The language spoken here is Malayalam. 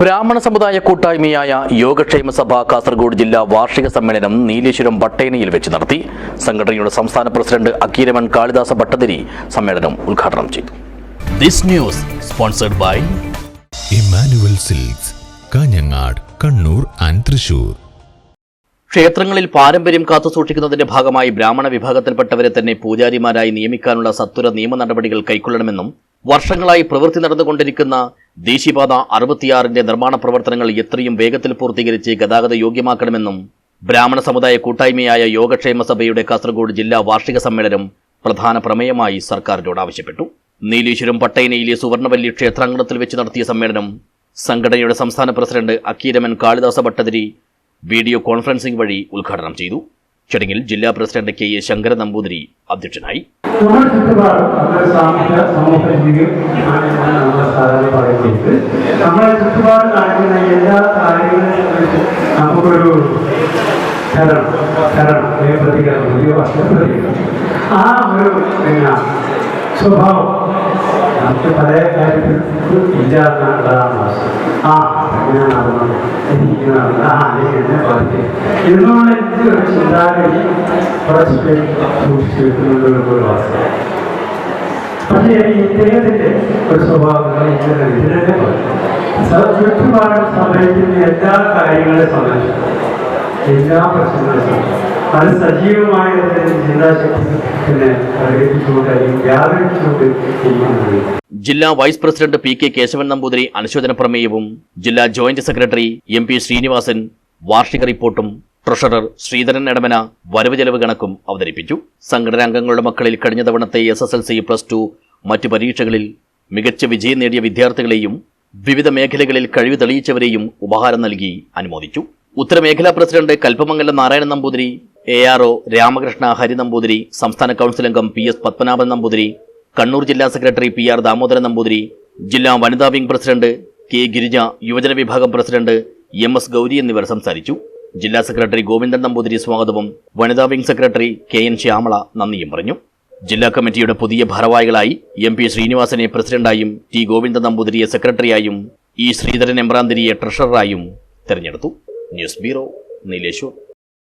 ബ്രാഹ്മണ സമുദായ കൂട്ടായ്മയായ യോഗക്ഷേമ സഭ കാസർഗോഡ് ജില്ലാ വാർഷിക സമ്മേളനം നീലേശ്വരം പട്ടേനയിൽ വെച്ച് നടത്തി. സംഘടനയുടെ സംസ്ഥാന പ്രസിഡന്റ് അക്കീരമൻ കാളിദാസ ഭട്ടതിരി സമ്മേളനം ഉദ്ഘാടനം ചെയ്തു. This news sponsored by Emmanuel silks, Kanhangad, Kannur and Thrissur. ക്ഷേത്രങ്ങളിൽ പാരമ്പര്യം കാത്തുസൂക്ഷിക്കുന്നതിന്റെ ഭാഗമായി ബ്രാഹ്മണ വിഭാഗത്തിൽപ്പെട്ടവരെ തന്നെ പൂജാരിമാരായി നിയമിക്കാനുള്ള സത്വര നിയമ നടപടികൾ കൈക്കൊള്ളണമെന്നും വർഷങ്ങളായി പ്രവൃത്തി നടന്നുകൊണ്ടിരിക്കുന്ന ദേശീയപാത 66ന്റെ നിർമ്മാണ പ്രവർത്തനങ്ങൾ എത്രയും വേഗത്തിൽ പൂർത്തീകരിച്ച് ഗതാഗത യോഗ്യമാക്കണമെന്നും ബ്രാഹ്മണ സമുദായ കൂട്ടായ്മയായ യോഗക്ഷേമ സഭയുടെ കാസർഗോഡ് ജില്ലാ വാർഷിക സമ്മേളനം പ്രധാന പ്രമേയമായി സർക്കാരിനോട് ആവശ്യപ്പെട്ടു. നീലേശ്വരം പട്ടേനയിലെ സുവർണവല്ലി ക്ഷേത്രാങ്കണത്തിൽ വെച്ച് നടത്തിയ സമ്മേളനം സംഘടനയുടെ സംസ്ഥാന president Akkeeraman Kalidasa Bhattathiri video conferencing വഴി ഉദ്ഘാടനം ചെയ്തു. ചടങ്ങിൽ ജില്ലാ president K A Sankaran Namboothiri അധ്യക്ഷനായി. നമ്മളെ ചുറ്റുപാട് കാണിക്കുന്ന എല്ലാ കാര്യങ്ങളും നമുക്കൊരു ആ ഒരു സ്വഭാവം നമുക്ക് പല കാര്യത്തിൽ ഇല്ലാത്തതാണ്. എന്നുള്ള ഒരു ചിന്താഗതി കുറച്ച് സൂക്ഷിച്ചു വെക്കുന്നുള്ള വാസ്തവ. പക്ഷേ ഇദ്ദേഹത്തിന്റെ ഒരു സ്വഭാവങ്ങൾ ഇതിനെ ചുറ്റുപാട് സംഭവിക്കുന്ന എല്ലാ കാര്യങ്ങളെ സംബന്ധിച്ചു എല്ലാ പ്രശ്നങ്ങളും അത് സജീവമായ ചിന്താശക്തി പ്രകടിപ്പിച്ചുകൊണ്ട് അല്ലെങ്കിൽ വ്യാപരിച്ചുകൊണ്ട് ചെയ്യുന്നത്. ജില്ലാ vice president P K Kesavan Namboothiri അനുശോചന പ്രമേയവും ജില്ലാ joint secretary M P Srinivasan വാർഷിക റിപ്പോർട്ടും ട്രഷറർ ശ്രീധരൻ എടമന വരവ് ചെലവ് കണക്കും അവതരിപ്പിച്ചു. സംഘടനാംഗങ്ങളുടെ മക്കളിൽ കഴിഞ്ഞ തവണത്തെ SSLC, +2 മറ്റ് പരീക്ഷകളിൽ മികച്ച വിജയം നേടിയ വിദ്യാർത്ഥികളെയും വിവിധ മേഖലകളിൽ കഴിവ് തെളിയിച്ചവരെയും ഉപഹാരം നൽകി അനുമോദിച്ചു. ഉത്തരമേഖലാ പ്രസിഡന്റ് കൽപ്പമംഗലം നാരായണൻ നമ്പൂതിരി, ARO രാമകൃഷ്ണ ഹരി നമ്പൂതിരി, സംസ്ഥാന കൗൺസിൽ അംഗം PS പത്മനാഭൻ നമ്പൂതിരി, കണ്ണൂർ ജില്ലാ സെക്രട്ടറി PR ദാമോദരൻ നമ്പൂതിരി, ജില്ലാ വനിതാ വിംഗ് പ്രസിഡന്റ് K ഗിരിജ, യുവജന വിഭാഗം പ്രസിഡന്റ് MS ഗൗരി എന്നിവർ സംസാരിച്ചു. ജില്ലാ സെക്രട്ടറി ഗോവിന്ദൻ നമ്പൂതിരി സ്വാഗതവും വനിതാ വിംഗ് സെക്രട്ടറി KN ശ്യാമള നന്ദിയും പറഞ്ഞു. ജില്ലാ കമ്മിറ്റിയുടെ പുതിയ ഭാരവാഹികളായി MP ശ്രീനിവാസനെ പ്രസിഡന്റായും T Govindan നമ്പൂതിരിയെ സെക്രട്ടറിയായും E Sreedharan എമ്പ്രാന്തിരിയെ ട്രഷററായും തെരഞ്ഞെടുത്തു. News bureau, Nileshwar.